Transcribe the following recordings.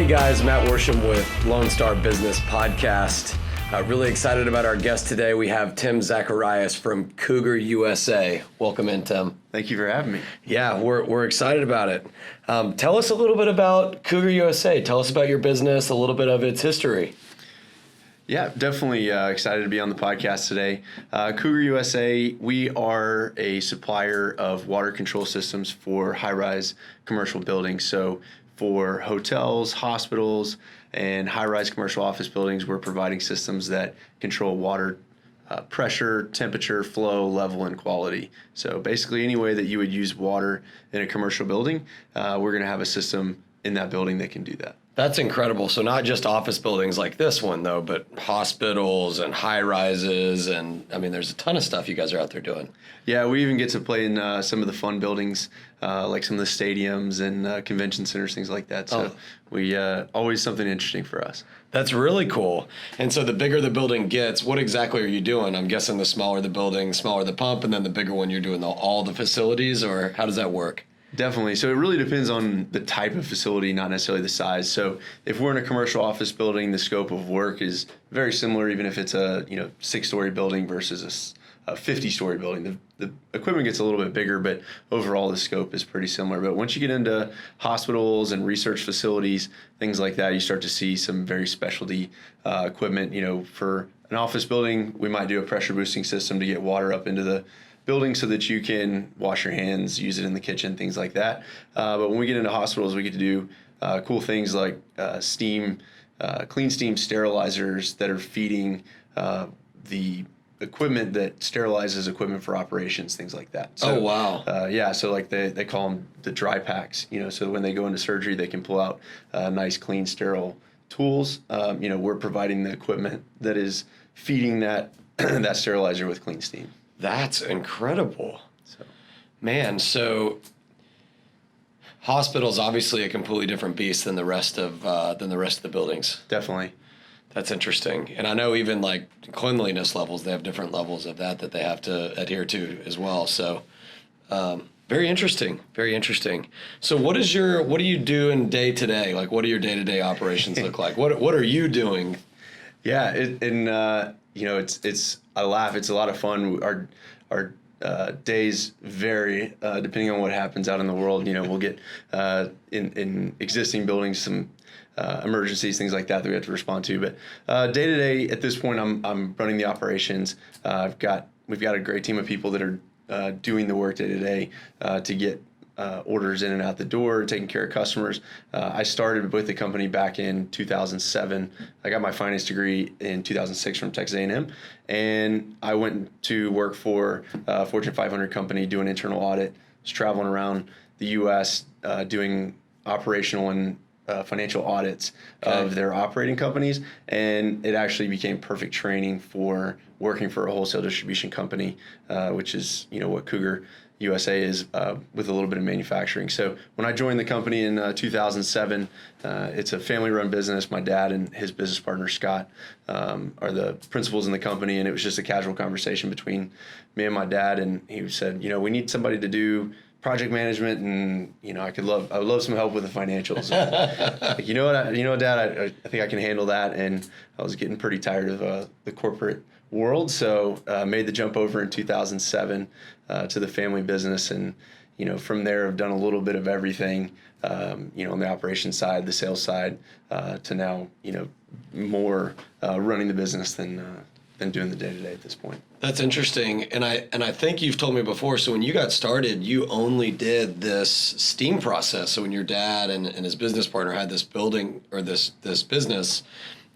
Hey guys, Matt Worsham with Lone Star Business Podcast. Really excited about our guest today. We have Tim Zacharias from Cougar USA. Welcome in, Tim. Thank you for having me. Yeah, we're excited about it. Tell us a little bit about Cougar USA. Tell us about your business, a little bit of its history. Yeah, definitely excited to be on the podcast today. Cougar USA, we are a supplier of water control systems for high-rise commercial buildings. So for hotels, hospitals, and high-rise commercial office buildings, we're providing systems that control water pressure, temperature, flow, level, and quality. So basically any way that you would use water in a commercial building, we're going to have a system in that building that can do that. That's incredible. So not just office buildings like this one, though, but hospitals and high rises. And I mean, there's a ton of stuff you guys are out there doing. Yeah, we even get to play in some of the fun buildings, like some of the stadiums and convention centers, things like that. So we always something interesting for us. That's really cool. And so the bigger the building gets, what exactly are you doing? I'm guessing the smaller the building, smaller the pump, and then the bigger one you're doing all the facilities, or how does that work? Definitely. So it really depends on the type of facility, not necessarily the size. So if we're in a commercial office building, the scope of work is very similar, even if it's a 6-story building versus a 50-story building. The equipment gets a little bit bigger, but overall the scope is pretty similar. But once you get into hospitals and research facilities, things like that, you start to see some very specialty equipment. For an office building, we might do a pressure boosting system to get water up into the building so that you can wash your hands, use it in the kitchen, things like that. But when we get into hospitals, we get to do cool things like clean steam sterilizers that are feeding the equipment that sterilizes equipment for operations, things like that. So, oh, wow. Yeah, so like they call them the dry packs, so when they go into surgery, they can pull out nice, clean, sterile tools. We're providing the equipment that is feeding that that sterilizer with clean steam. That's incredible. So hospitals obviously a completely different beast than the rest of the buildings. Definitely. That's interesting. And I know even like cleanliness levels, they have different levels of that they have to adhere to as well. So very interesting. Very interesting. So what are you doing day to day? Like what do your day-to-day operations look like? What are you doing? Yeah, it's I laugh. It's a lot of fun. Our days vary depending on what happens out in the world. We'll get in existing buildings some emergencies, things like that we have to respond to. But day to day, at this point, I'm running the operations. We've got a great team of people that are doing the work day to day to get orders in and out the door, taking care of customers. I started with the company back in 2007. I got my finance degree in 2006 from Texas A&M, and I went to work for a Fortune 500 company doing internal audit. I was traveling around the U.S. Doing operational and financial audits of their operating companies, and it actually became perfect training for working for a wholesale distribution company, which is what Cougar USA is with a little bit of manufacturing. So when I joined the company in 2007, it's a family-run business. My dad and his business partner, Scott, are the principals in the company, and it was just a casual conversation between me and my dad, and he said, we need somebody to do project management, and I would love some help with the financials. Like, Dad, I think I can handle that. And I was getting pretty tired of the corporate world, so made the jump over in 2007 to the family business, and from there I've done a little bit of everything, on the operations side, the sales side, to now more running the business than doing the day-to-day at this point. That's interesting. And I think you've told me before, so when you got started, you only did this steam process. So when your dad and his business partner had this building or this business,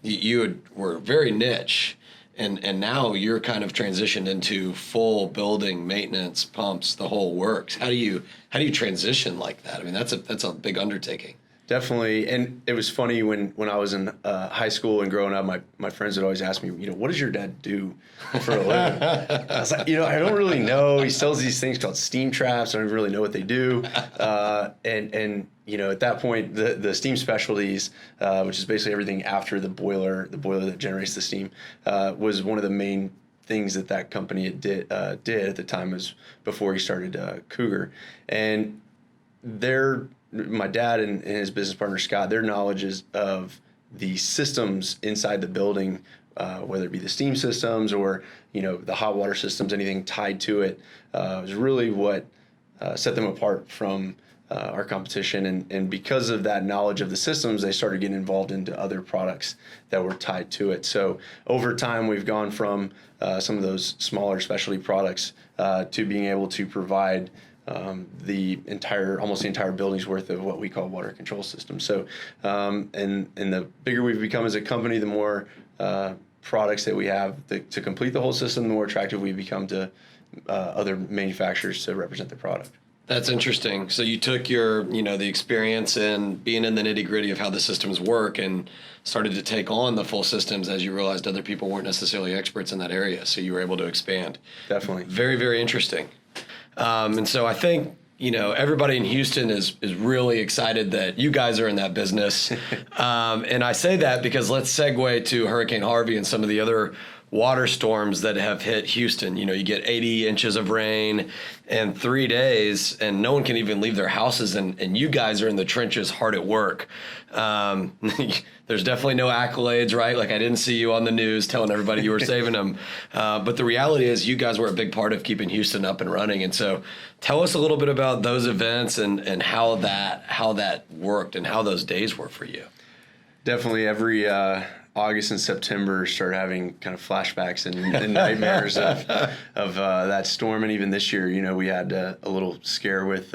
you were very niche. And now you're kind of transitioned into full building maintenance, pumps, the whole works. How do you transition like that? I mean, that's a big undertaking. Definitely. And it was funny when I was in high school and growing up, my friends would always ask me, what does your dad do for a living? I was like, I don't really know. He sells these things called steam traps. I don't really know what they do. And at that point, the steam specialties, which is basically everything after the boiler that generates the steam, was one of the main things that company did at the time, was before he started Cougar. And their my dad and his business partner Scott, their knowledge is of the systems inside the building, whether it be the steam systems or the hot water systems, anything tied to it, was really what set them apart from our competition. And because of that knowledge of the systems, they started getting involved into other products that were tied to it. So over time, we've gone from some of those smaller specialty products to being able to provide almost the entire building's worth of what we call water control systems. So, and the bigger we've become as a company, the more products that we have to complete the whole system, the more attractive we become to other manufacturers to represent the product. That's interesting. So you took your, the experience and being in the nitty gritty of how the systems work and started to take on the full systems as you realized other people weren't necessarily experts in that area. So you were able to expand. Definitely. Very, very interesting. And so I think, everybody in Houston is really excited that you guys are in that business. And I say that because let's segue to Hurricane Harvey and some of the other water storms that have hit Houston. You get 80 inches of rain in 3 days and no one can even leave their houses. And you guys are in the trenches hard at work. There's definitely no accolades, right? Like I didn't see you on the news telling everybody you were saving them. But the reality is you guys were a big part of keeping Houston up and running. And so tell us a little bit about those events and how that worked and how those days were for you. Definitely every August and September start having kind of flashbacks and nightmares of that storm. And even this year, we had a little scare with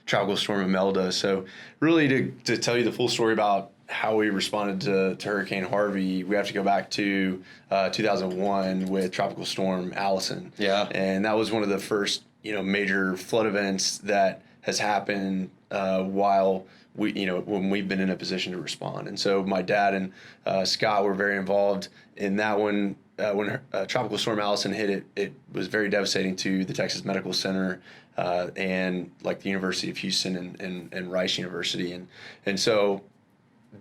Tropical Storm Imelda. So really to tell you the full story about how we responded to Hurricane Harvey, we have to go back to 2001 with Tropical Storm Allison. Yeah. And that was one of the first, major flood events that has happened while when we've been in a position to respond. And so my dad and Scott were very involved in that one. When Tropical Storm Allison hit, it was very devastating to the Texas Medical Center and like the University of Houston and Rice University. And so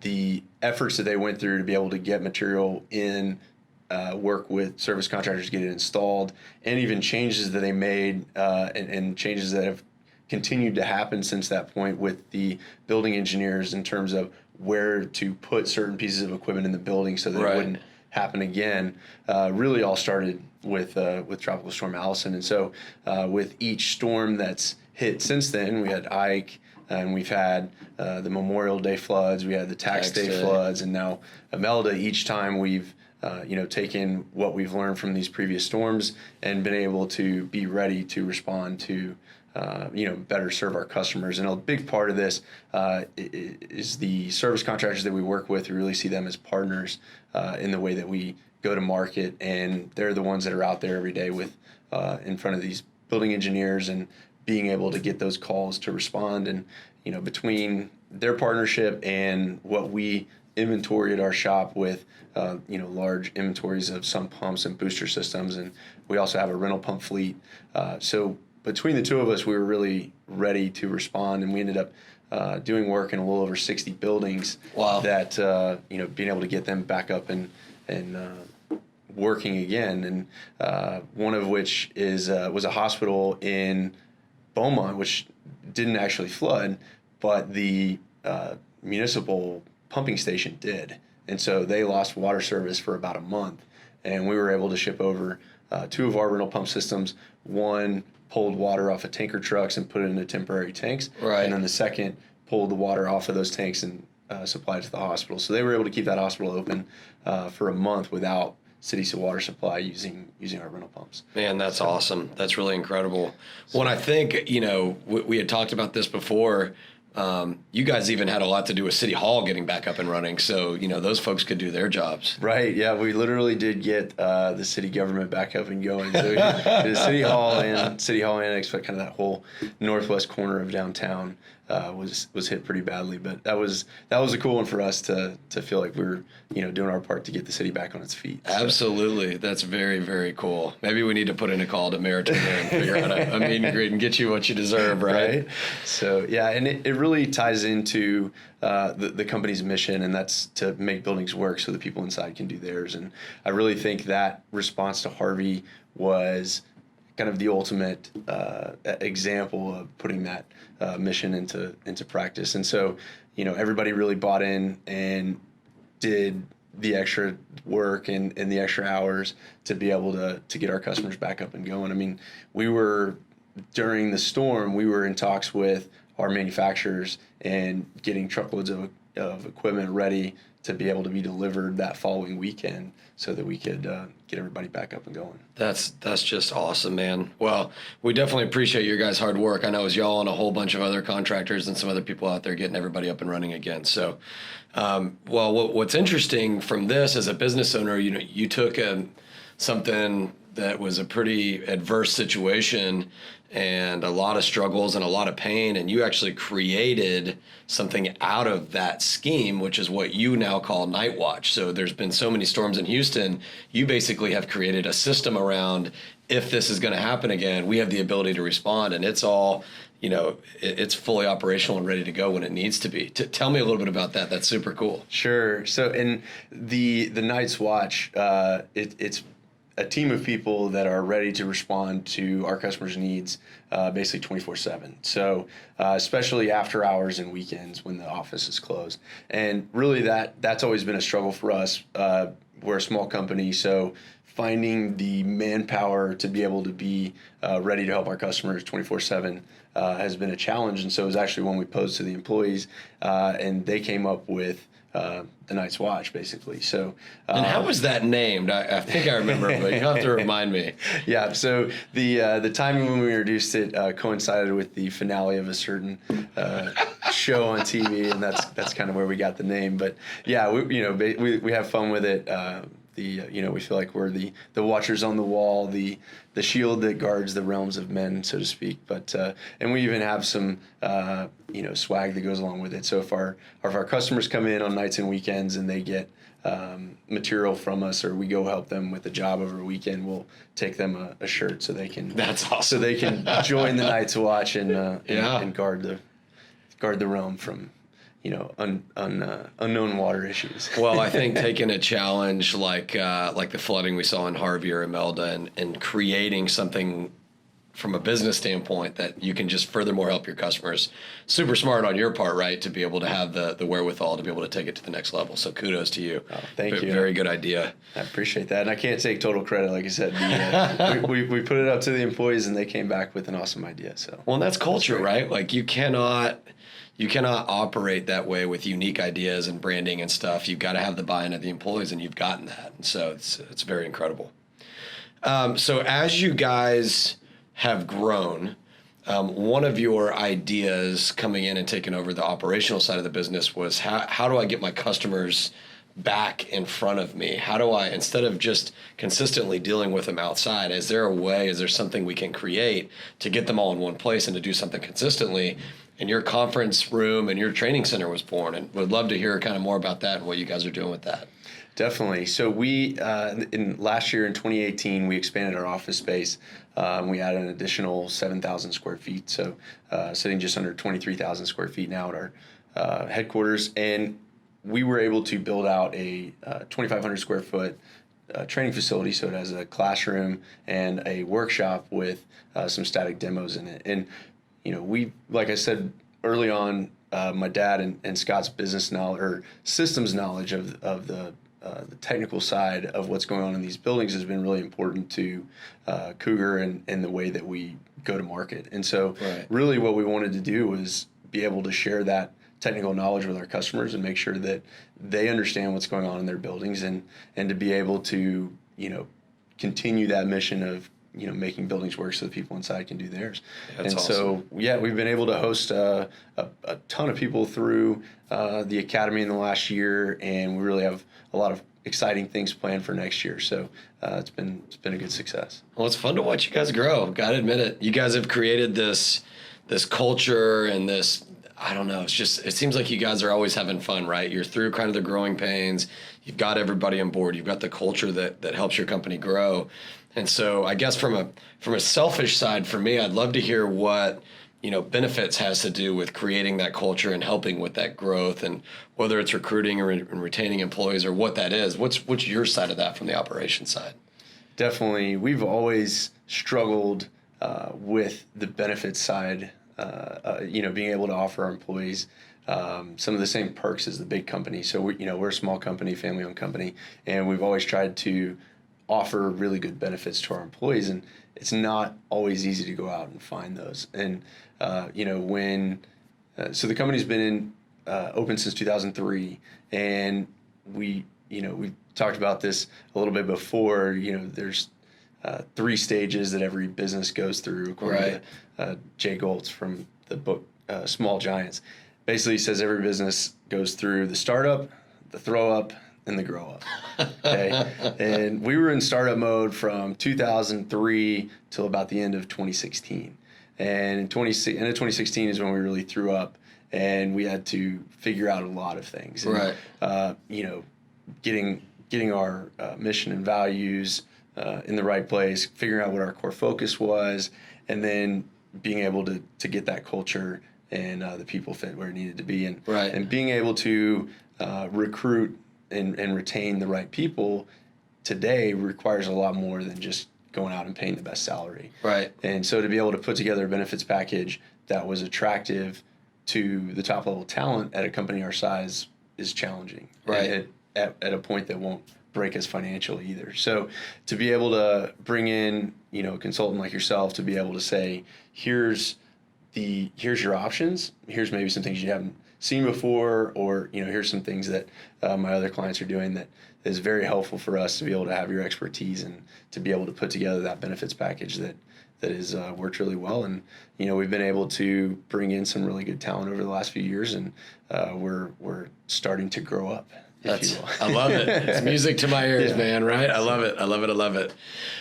the efforts that they went through to be able to get material in, work with service contractors to get it installed, and even changes that they made and changes that have continued to happen since that point with the building engineers in terms of where to put certain pieces of equipment in the building so that it wouldn't happen again, really all started with Tropical Storm Allison. And so with each storm that's hit since then, we had Ike, and we've had the Memorial Day floods, we had the Tax Day floods, and now Imelda. Each time we've taken what we've learned from these previous storms and been able to be ready to respond to better serve our customers. And a big part of this is the service contractors that we work with. We really see them as partners in the way that we go to market, and they're the ones that are out there every day with in front of these building engineers and being able to get those calls to respond. And between their partnership and what we inventory at our shop with large inventories of sump pumps and booster systems, and we also have a rental pump fleet. So between the two of us, we were really ready to respond, and we ended up doing work in a little over 60 buildings. Wow. That being able to get them back up and working again, and one of which was a hospital in Beaumont, which didn't actually flood, but the municipal pumping station did, and so they lost water service for about a month, and we were able to ship over 2 of our rental pump systems. One pulled water off of tanker trucks and put it into temporary tanks, and then the second pulled the water off of those tanks and supplied it to the hospital. So they were able to keep that hospital open for a month without city water supply using our rental pumps. Man, that's awesome. That's really incredible. When I think, we had talked about this before, you guys even had a lot to do with City Hall getting back up and running. So, those folks could do their jobs. Right. Yeah. We literally did get the city government back up and going. So the City Hall and City Hall Annex, but kind of that whole northwest corner of downtown was hit pretty badly. But that was a cool one for us to feel like we were, doing our part to get the city back on its feet. So. Absolutely. That's very, very cool. Maybe we need to put in a call to Mayor Turner and figure out a meet and greet and get you what you deserve, right? So, yeah, and it really ties into the company's mission, and that's to make buildings work so the people inside can do theirs. And I really think that response to Harvey was kind of the ultimate example of putting that mission into practice. And so, everybody really bought in and did the extra work and the extra hours to be able to get our customers back up and going. I mean, during the storm, we were in talks with our manufacturers and getting truckloads of equipment ready to be able to be delivered that following weekend so that we could get everybody back up and going. That's just awesome, man. Well, we definitely appreciate your guys' hard work. I know it was y'all and a whole bunch of other contractors and some other people out there getting everybody up and running again. So, what's interesting from this as a business owner, you took something that was a pretty adverse situation and a lot of struggles and a lot of pain, and you actually created something out of that scheme, which is what you now call Night Watch. So there's been so many storms in Houston, you basically have created a system around, if this is going to happen again, we have the ability to respond, and it's all, it's fully operational and ready to go when it needs to be. Tell me a little bit about that. That's super cool. Sure. So in the Night's Watch, it's a team of people that are ready to respond to our customers' needs, basically 24/7. So, especially after hours and weekends when the office is closed. And really that's always been a struggle for us. We're a small company, so finding the manpower to be able to be ready to help our customers 24/7 has been a challenge. And so it was actually one we posed to the employees, and they came up with the Night's Watch, basically. So, and how was that named? I think I remember, but you have to remind me. Yeah. So the timing when we introduced it coincided with the finale of a certain show on TV, and that's kind of where we got the name. But yeah, we have fun with it. We feel like we're the watchers on the wall, the shield that guards the realms of men, so to speak. But and we even have some swag that goes along with it. So if our customers come in on nights and weekends and they get material from us, or we go help them with a job over a weekend, we'll take them a shirt so they can. That's awesome. So they can join the Night's Watch and guard the realm from unknown water issues. Well, I think taking a challenge like the flooding we saw in Harvey or Imelda and creating something from a business standpoint that you can just furthermore help your customers, super smart on your part, right, to be able to have the wherewithal to be able to take it to the next level. So kudos to you. Oh, thank you. Very good idea. I appreciate that. And I can't take total credit. Like I said, we put it up to the employees and they came back with an awesome idea. So, well, and that's culture, right? Like you cannot operate that way with unique ideas and branding and stuff. You've got to have the buy-in of the employees, and you've gotten that. And so it's very incredible. So as you guys have grown, one of your ideas coming in and taking over the operational side of the business was how do I get my customers back in front of me? How do I, instead of just consistently dealing with them outside, is there something we can create to get them all in one place and to do something consistently? And your conference room and your training center was born, and would love to hear kind of more about that and what you guys are doing with that. Definitely. So we, last year in 2018, we expanded our office space. We added an additional 7,000 square feet. So sitting just under 23,000 square feet now at our headquarters. And we were able to build out a 2,500 square foot training facility. So it has a classroom and a workshop with some static demos in it. And we, like I said early on, my dad and Scott's business knowledge or systems knowledge of the technical side of what's going on in these buildings has been really important to Cougar and the way that we go to market. And so really what we wanted to do was be able to share that technical knowledge with our customers and make sure that they understand what's going on in their buildings and to be able to, continue that mission of making buildings work so the people inside can do theirs. That's and awesome. So, we've been able to host a ton of people through the academy in the last year, and we really have a lot of exciting things planned for next year. So it's been a good success. Well, it's fun to watch you guys grow. Got to admit it. You guys have created this culture and this. I don't know. It seems like you guys are always having fun, right? You're through kind of the growing pains. You've got everybody on board. You've got the culture that helps your company grow. And so I guess from a selfish side for me, I'd love to hear what, benefits has to do with creating that culture and helping with that growth, and whether it's recruiting or retaining employees or what that is. What's your side of that from the operations side? Definitely. We've always struggled with the benefits side, being able to offer our employees some of the same perks as the big company. So we're a small company, family-owned company, and we've always tried to offer really good benefits to our employees, and it's not always easy to go out and find those. And so the company's been open since 2003, and we talked about this a little bit before. There's 3 stages that every business goes through, according to Jay Goltz from the book Small Giants. Basically says every business goes through the startup, the throw up, and the grow up. Okay, and we were in startup mode from 2003 till about the end of 2016. And end of 2016 is when we really threw up, and we had to figure out a lot of things. And, getting our mission and values in the right place, figuring out what our core focus was, and then being able to get that culture and the people fit where it needed to be, and being able to recruit and retain the right people today requires a lot more than just going out and paying the best salary. Right. And so to be able to put together a benefits package that was attractive to the top level talent at a company our size is challenging. Right. At a point that won't break us financially either. So to be able to bring in, a consultant like yourself to be able to say, here's your options, here's maybe some things you haven't seen before, or here's some things that my other clients are doing that is very helpful for us to be able to have your expertise and to be able to put together that benefits package that is worked really well. And we've been able to bring in some really good talent over the last few years, and we're starting to grow up. I love it. It's music to my ears, man. Right? I love it. I love it. I love it.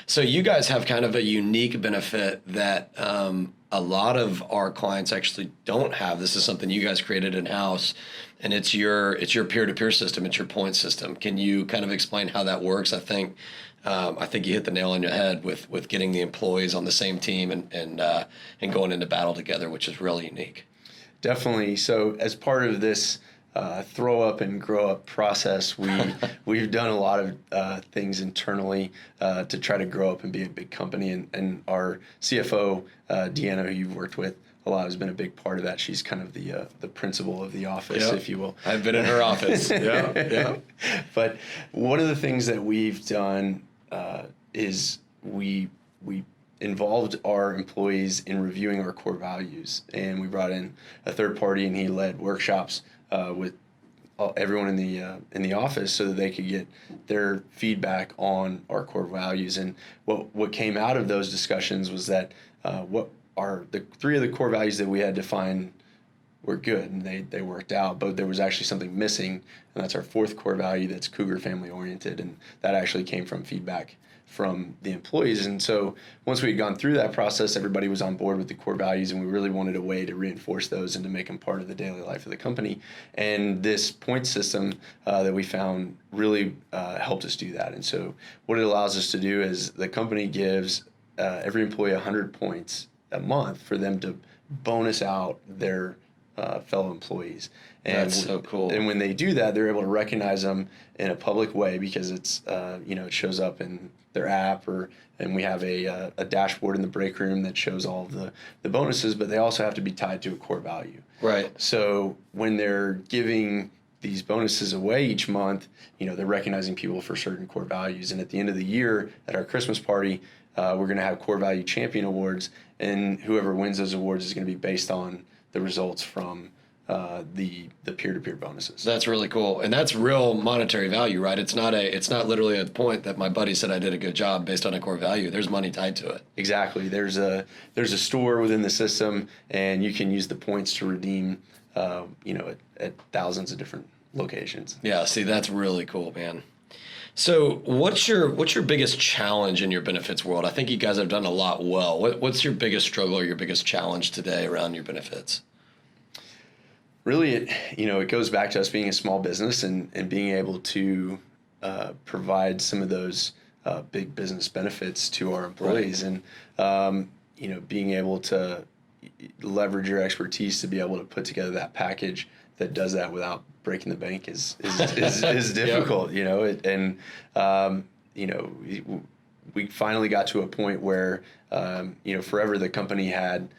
So you guys have kind of a unique benefit that a lot of our clients actually don't have. This is something you guys created in-house, and it's your peer-to-peer system. It's your point system. Can you kind of explain how that works? I think you hit the nail on your head with getting the employees on the same team and going into battle together, which is really unique. Definitely. So as part of this throw up and grow up process, we've done a lot of things internally to try to grow up and be a big company. And our CFO, Deanna, who you've worked with a lot, has been a big part of that. She's kind of the principal of the office, if you will. I've been in her office. Yeah. But one of the things that we've done is we involved our employees in reviewing our core values, and we brought in a third party, and he led workshops with everyone in the office so that they could get their feedback on our core values. And what came out of those discussions was that what are the 3 of the core values that we had defined were good, and they worked out, but there was actually something missing, and that's our 4th core value, that's Cougar family oriented, and that actually came from feedback from the employees. And so once we had gone through that process, everybody was on board with the core values, and we really wanted a way to reinforce those and to make them part of the daily life of the company. And this point system that we found really helped us do that. And so what it allows us to do is the company gives every employee 100 points a month for them to bonus out their fellow employees. And that's so cool. And when they do that, they're able to recognize them in a public way, because it's it shows up in their app, and we have a dashboard in the break room that shows all of the bonuses, but they also have to be tied to a core value. Right. So when they're giving these bonuses away each month, they're recognizing people for certain core values. And at the end of the year, at our Christmas party, we're going to have core value champion awards, and whoever wins those awards is going to be based on the results from the peer-to-peer bonuses. That's really cool, and that's real monetary value, right? It's not literally a point that my buddy said I did a good job based on a core value. There's money tied to it. Exactly. There's a store within the system, and you can use the points to redeem, at thousands of different locations. Yeah. See, that's really cool, man. So what's your biggest challenge in your benefits world? I think you guys have done a lot well. What's your biggest struggle or your biggest challenge today around your benefits? Really, it goes back to us being a small business and being able to provide some of those big business benefits to our employees. Right. And, being able to leverage your expertise to be able to put together that package that does that without breaking the bank is difficult. Yep. we finally got to a point where, forever the company had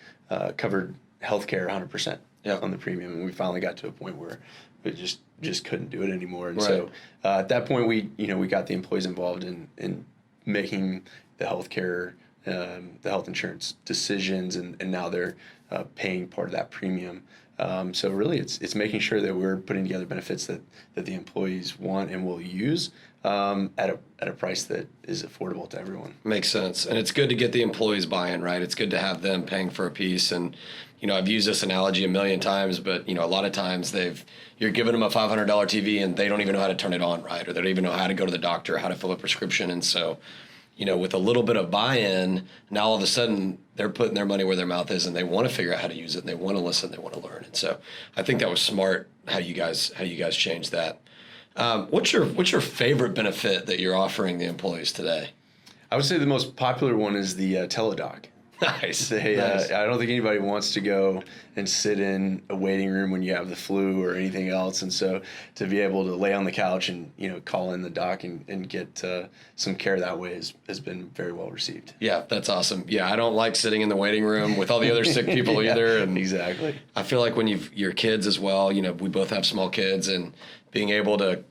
covered healthcare 100% on the premium, and we finally got to a point where we just couldn't do it anymore. And so at that point, we got the employees involved in making the healthcare, the health insurance decisions, and now they're paying part of that premium. So really, it's making sure that we're putting together benefits that the employees want and will use at a price that is affordable to everyone. Makes sense. And it's good to get the employees buy-in, right? It's good to have them paying for a piece. And, I've used this analogy a million times, but, a lot of times you're giving them a $500 TV and they don't even know how to turn it on, right? Or they don't even know how to go to the doctor, how to fill a prescription. And so, with a little bit of buy-in, now all of a sudden they're putting their money where their mouth is, and they want to figure out how to use it, and they want to listen, they want to learn. And so I think that was smart how you guys changed that. What's your favorite benefit that you're offering the employees today? I would say the most popular one is the teledoc. Nice. Nice. I don't think anybody wants to go and sit in a waiting room when you have the flu or anything else. And so to be able to lay on the couch and, call in the doc and get some care that way has been very well received. Yeah, that's awesome. Yeah, I don't like sitting in the waiting room with all the other sick people either. And exactly. I feel like when your kids as well, we both have small kids, and being able to,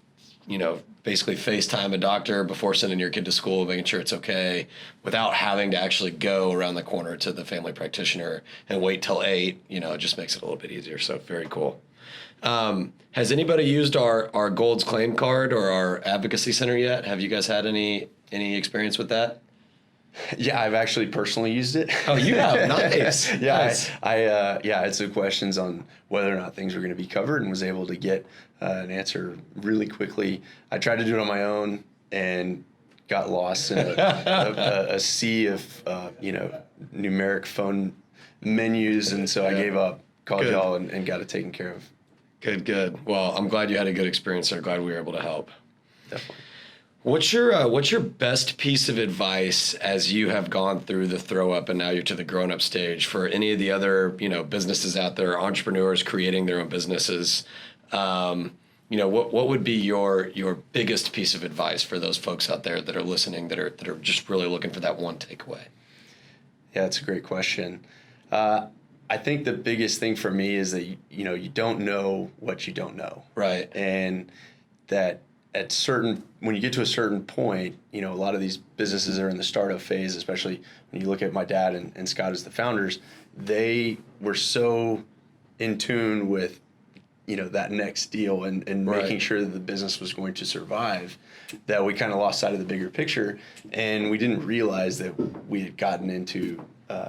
basically FaceTime a doctor before sending your kid to school, making sure it's okay, without having to actually go around the corner to the family practitioner and wait till 8, it just makes it a little bit easier. So very cool. Has anybody used our Gold's Claim Card or our Advocacy Center yet? Have you guys had any experience with that? Yeah, I've actually personally used it. Oh, you have? Nice. Yeah, Nice. I had some questions on whether or not things were going to be covered, and was able to get an answer really quickly. I tried to do it on my own and got lost in a sea of numeric phone menus, and so I gave up, called y'all, and got it taken care of. Good. Well, I'm glad you had a good experience there. Glad we were able to help. Definitely. What's your best piece of advice as you have gone through the throw up and now you're to the grown up stage for any of the other, businesses out there, entrepreneurs creating their own businesses? What would be your biggest piece of advice for those folks out there that are listening, that are just really looking for that one takeaway? Yeah, that's a great question. I think the biggest thing for me is that, you don't know what you don't know. Right. And that when you get to a certain point, a lot of these businesses are in the startup phase, especially when you look at my dad and Scott as the founders. They were so in tune with, that next deal and making sure that the business was going to survive, that we kind of lost sight of the bigger picture, and we didn't realize that we had gotten into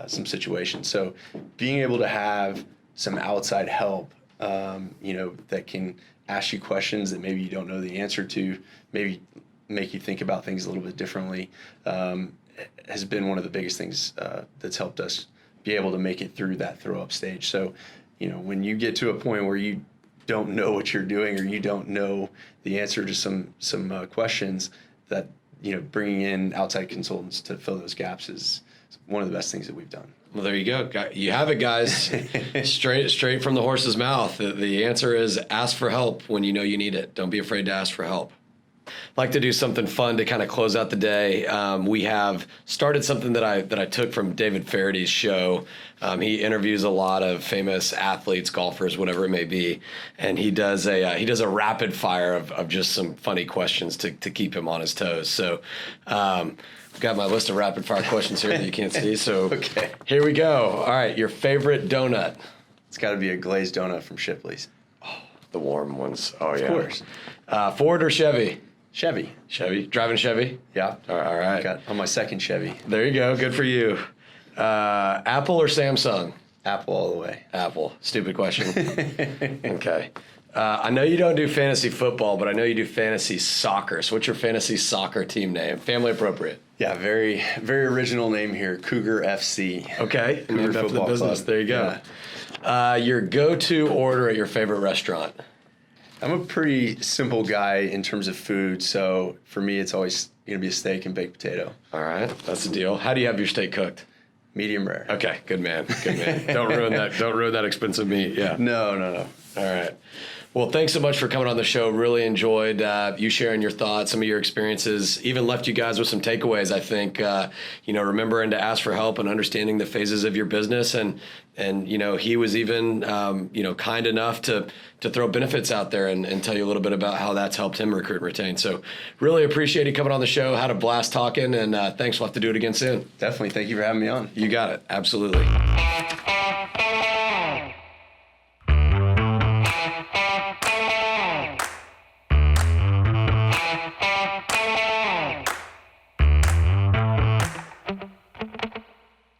some situations. So being able to have some outside help, that can ask you questions that maybe you don't know the answer to, maybe make you think about things a little bit differently, has been one of the biggest things that's helped us be able to make it through that throw up stage. So, when you get to a point where you don't know what you're doing, or you don't know the answer to some questions, that, bringing in outside consultants to fill those gaps is one of the best things that we've done. Well, there you go. You have it, guys. straight from the horse's mouth. The answer is ask for help when you know you need it. Don't be afraid to ask for help. I'd like to do something fun to kind of close out the day. We have started something that I took from David Faraday's show. He interviews a lot of famous athletes, golfers, whatever it may be, and he does a rapid fire of just some funny questions to keep him on his toes. So. I've got my list of rapid fire questions here that you can't see. So okay. Here we go. All right, your favorite donut? It's got to be a glazed donut from Shipley's. Oh, the warm ones. Oh, yeah. Of course. Ford or Chevy? Chevy. Chevy. Driving Chevy? Yeah. All right. Got on my second Chevy. There you go. Good for you. Apple or Samsung? Apple all the way. Apple. Stupid question. Okay. I know you don't do fantasy football, but I know you do fantasy soccer. So what's your fantasy soccer team name? Family appropriate. Yeah, very, very original name here, Cougar FC. Okay. Cougar named after the business. Club. There you go. Yeah. Your go-to order at your favorite restaurant? I'm a pretty simple guy in terms of food, so for me it's always going to be a steak and baked potato. All right, that's the deal. How do you have your steak cooked? Medium rare. Okay, good man. Good man. Don't ruin that expensive meat. Yeah. No. All right. Well, thanks so much for coming on the show. Really enjoyed you sharing your thoughts, some of your experiences, even left you guys with some takeaways, I think, remembering to ask for help and understanding the phases of your business. And he was even, kind enough to throw benefits out there and tell you a little bit about how that's helped him recruit and retain. So really appreciate you coming on the show. Had a blast talking, and thanks. We'll have to do it again soon. Definitely. Thank you for having me on. You got it. Absolutely.